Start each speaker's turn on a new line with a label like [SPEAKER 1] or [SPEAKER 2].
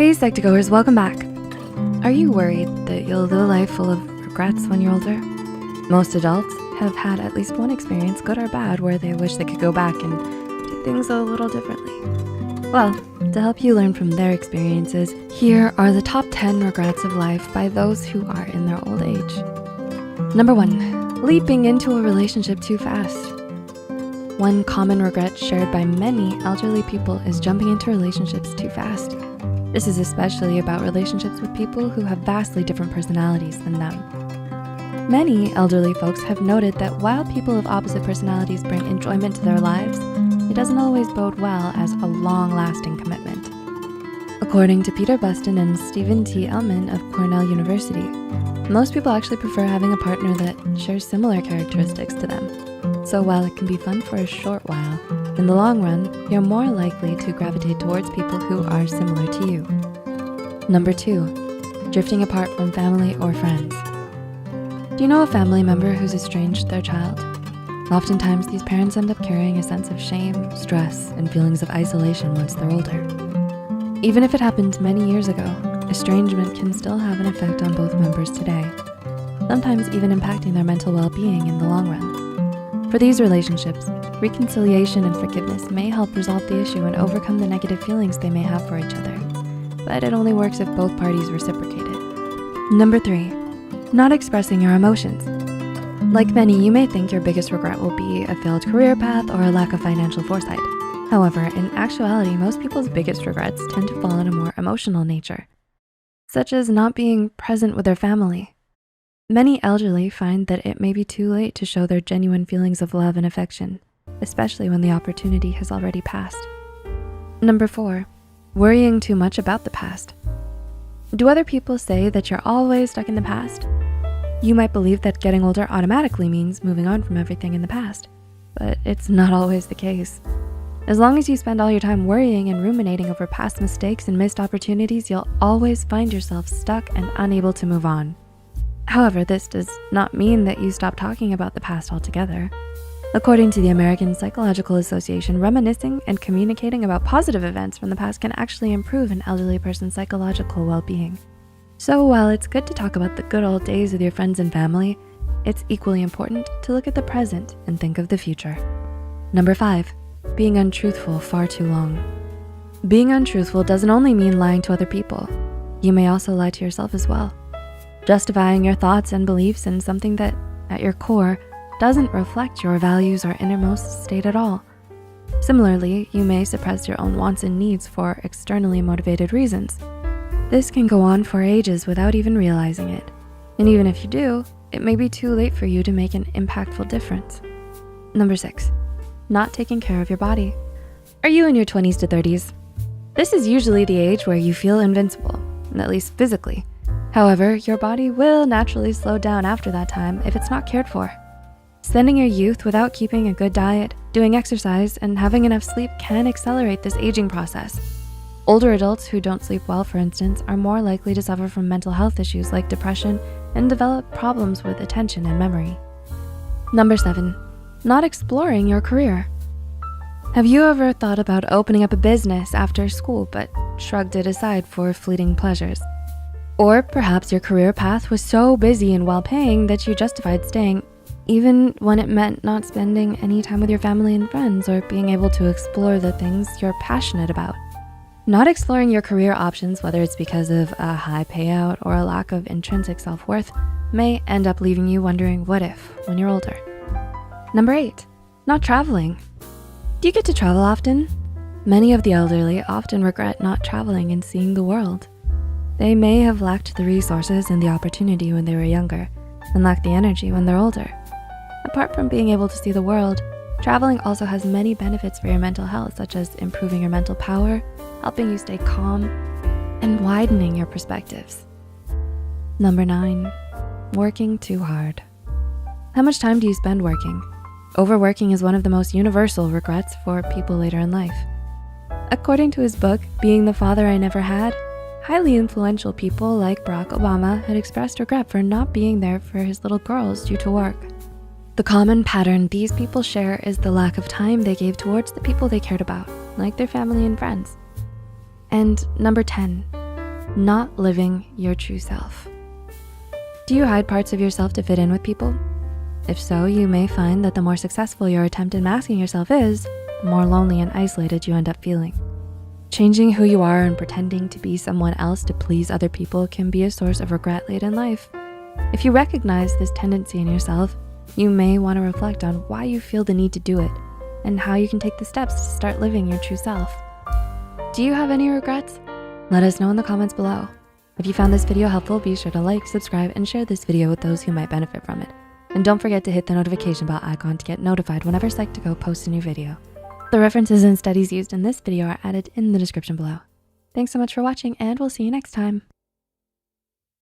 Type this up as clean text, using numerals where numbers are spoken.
[SPEAKER 1] Hey Psych2Goers, welcome back. Are you worried that you'll live a life full of regrets when you're older? Most adults have had at least one experience, good or bad, where they wish they could go back and do things a little differently. Well, to help you learn from their experiences, here are the top 10 regrets of life by those who are in their old age. Number 1, leaping into a relationship too fast. One common regret shared by many elderly people is jumping into relationships too fast. This is especially about relationships with people who have vastly different personalities than them. Many elderly folks have noted that while people of opposite personalities bring enjoyment to their lives, it doesn't always bode well as a long-lasting commitment. According to Peter Buston and Stephen T. Ellman of Cornell University, most people actually prefer having a partner that shares similar characteristics to them. So while it can be fun for a short while, in the long run, you're more likely to gravitate towards people who are similar to you. Number 2, drifting apart from family or friends. Do you know a family member who's estranged their child? Oftentimes, these parents end up carrying a sense of shame, stress, and feelings of isolation once they're older. Even if it happened many years ago, estrangement can still have an effect on both members today, sometimes even impacting their mental well-being in the long run. For these relationships, reconciliation and forgiveness may help resolve the issue and overcome the negative feelings they may have for each other, but it only works if both parties reciprocate it. Number 3, not expressing your emotions. Like many, you may think your biggest regret will be a failed career path or a lack of financial foresight. However, in actuality, most people's biggest regrets tend to fall in a more emotional nature, such as not being present with their family. Many elderly find that it may be too late to show their genuine feelings of love and affection, especially when the opportunity has already passed. Number 4, worrying too much about the past. Do other people say that you're always stuck in the past? You might believe that getting older automatically means moving on from everything in the past, but it's not always the case. As long as you spend all your time worrying and ruminating over past mistakes and missed opportunities, you'll always find yourself stuck and unable to move on. However, this does not mean that you stop talking about the past altogether. According to the American Psychological Association, reminiscing and communicating about positive events from the past can actually improve an elderly person's psychological well-being. So while it's good to talk about the good old days with your friends and family, it's equally important to look at the present and think of the future. Number 5, being untruthful far too long. Being untruthful doesn't only mean lying to other people. You may also lie to yourself as well, justifying your thoughts and beliefs in something that, at your core, doesn't reflect your values or innermost state at all. Similarly, you may suppress your own wants and needs for externally motivated reasons. This can go on for ages without even realizing it. And even if you do, it may be too late for you to make an impactful difference. Number 6, not taking care of your body. Are you in your 20s to 30s? This is usually the age where you feel invincible, at least physically. However, your body will naturally slow down after that time if it's not cared for. Spending your youth without keeping a good diet, doing exercise, and having enough sleep can accelerate this aging process. Older adults who don't sleep well, for instance, are more likely to suffer from mental health issues like depression and develop problems with attention and memory. Number 7, not exploring your career. Have you ever thought about opening up a business after school but shrugged it aside for fleeting pleasures? Or perhaps your career path was so busy and well-paying that you justified staying, even when it meant not spending any time with your family and friends or being able to explore the things you're passionate about. Not exploring your career options, whether it's because of a high payout or a lack of intrinsic self-worth, may end up leaving you wondering what if when you're older. Number 8, not traveling. Do you get to travel often? Many of the elderly often regret not traveling and seeing the world. They may have lacked the resources and the opportunity when they were younger and lack the energy when they're older. Apart from being able to see the world, traveling also has many benefits for your mental health, such as improving your mental power, helping you stay calm, and widening your perspectives. Number 9, working too hard. How much time do you spend working? Overworking is one of the most universal regrets for people later in life. According to his book, Being the Father I Never Had, highly influential people like Barack Obama had expressed regret for not being there for his little girls due to work. The common pattern these people share is the lack of time they gave towards the people they cared about, like their family and friends. And number 10, Not living your true self. Do you hide parts of yourself to fit in with people? If so, you may find that the more successful your attempt at masking yourself is, the more lonely and isolated you end up feeling. Changing who you are and pretending to be someone else to please other people can be a source of regret late in life. If you recognize this tendency in yourself, you may want to reflect on why you feel the need to do it and how you can take the steps to start living your true self. Do you have any regrets? Let us know in the comments below. If you found this video helpful, be sure to like, subscribe, and share this video with those who might benefit from it. And don't forget to hit the notification bell icon to get notified whenever Psych2Go posts a new video. The references and studies used in this video are added in the description below. Thanks so much for watching, and we'll see you next time.